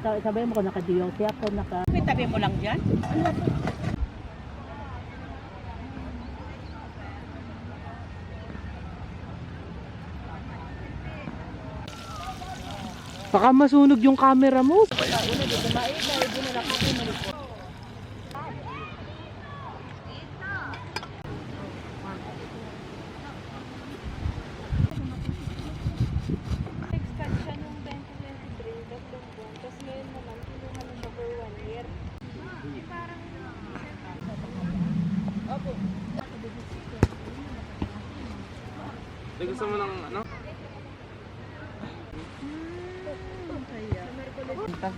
Sabi mo ko naka-DOT ako, Tabi mo lang dyan. Baka masunog yung camera mo. Nag-start siya noong 2023, tatlong buwan. Tapos ngayon naman, kinuha na siya for 1 year. Parang... Gusto mo ng ano? At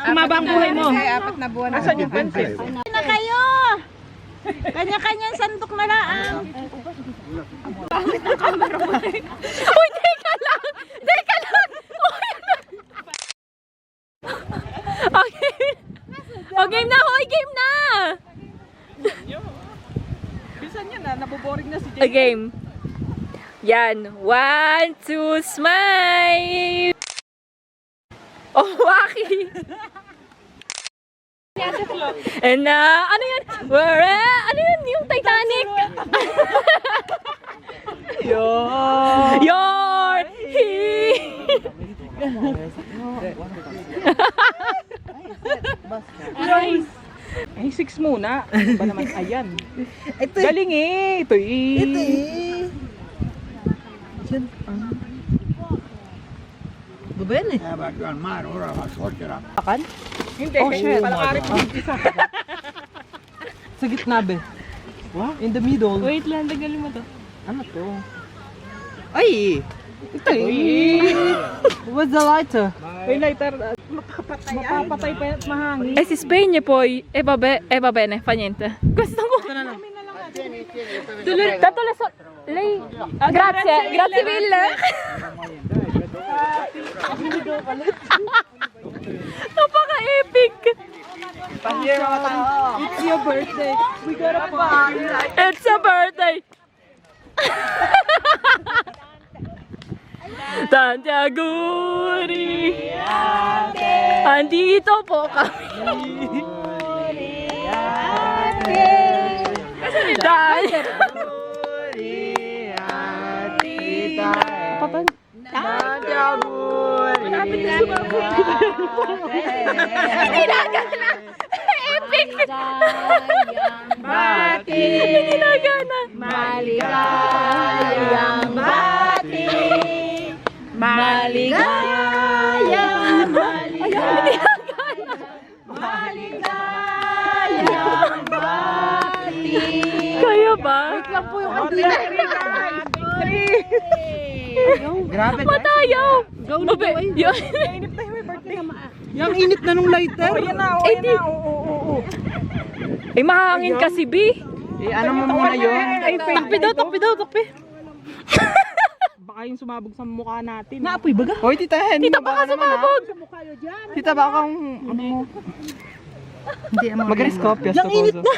humaba ang buhay mo. Apat na buwan. Asan yung pansit? Na kayo! Kanya-kanyang sandok na lang. Uy, teka lang! Teka lang! Okay. Oh, game na! Hoy, game na! Bisan niya na, naboboring na si A game. Yan. 1, 2, smile! Oh, Waki! And ano yun? Ano yun? Yung Titanic? Your Nice! Ay, 6 muna. Ano ba naman? Ayan. Galing eh. Ito eh. Ito eh. Babayan eh. Akan? Hindi. Oh, shit. Palakari pa isa. Sa gitna, be. In the middle. Wait lang, tagalin mo to. Ano to? Ay! Ito Uy! What's the lighter? May lighter. Mapapatay pa at mahangin. Si spegne poi e va bene, fa niente. Questo mo. Tanto lei grazie mille. Napaka-epic. It's your birthday. We gotta party. It's a birthday. Tanti auguri. Andito po kami. Tanti Kapatan? Nilaga na. Epic. Nilaga na. Maligayang bati. Maligayang, maligayang bati. Kaya ba? Lang po yung andina. Grabe. Matayaw. Babe, yun. Yung init na nung lighter. Ayan na, Eh, ayan na. Oo. Ay, mahangin kasi, B. Ano mo muna yun? Ay, Takpi daw, takpi daw, takpi. Baka yung sumabog sa mukha natin. Naapoy baga? Hoy, tita Hen. Tita, baka sumabog. Tita, baka ang ano mo. Hindi, mag-rescopia. Yung init na.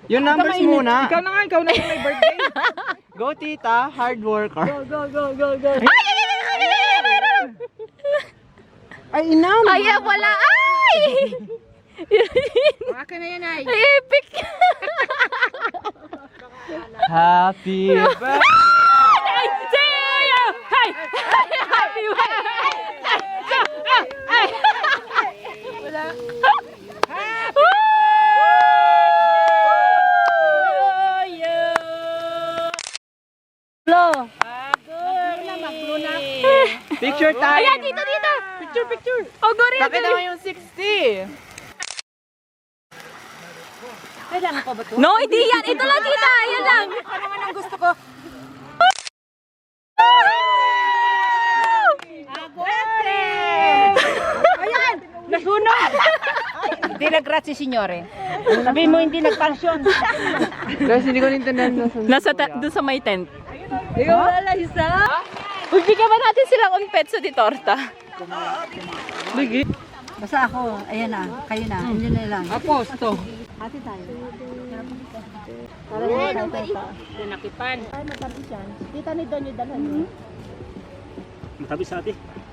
Yung numbers muna. Ikaw na yung may birthday. Go, tita. Hard worker. Ay, inam. Ay, wala. Ay! Baka na yan ay. Ay, epic. Happy birthday. Ay, say Hey! Happy birthday! Ay! Wala. Picture tayo. Ayan, dito. Picture. Oh, gori. Pakita mo yung 60. Kailangan pa ba ito? No, hindi yan. Ito lang, tita. Ayan lang. Ano naman ang gusto ko? Ayan! Nasunog! Hindi nag-grazie, signore. Sabihin mo hindi nag-passion. Guys, hindi ko nintindihan. Doon sa may tent. Ikaw wala, isa. Uy, bigyan ba natin silang un pezzo di torta? Lagi. Basta ako, ayan na, kayo na, hindi na lang. Aposto. Hati tayo. Nakipan. Ay, matabi siya. Tita ni Don yung dalhan niyo. Matabi sa ate.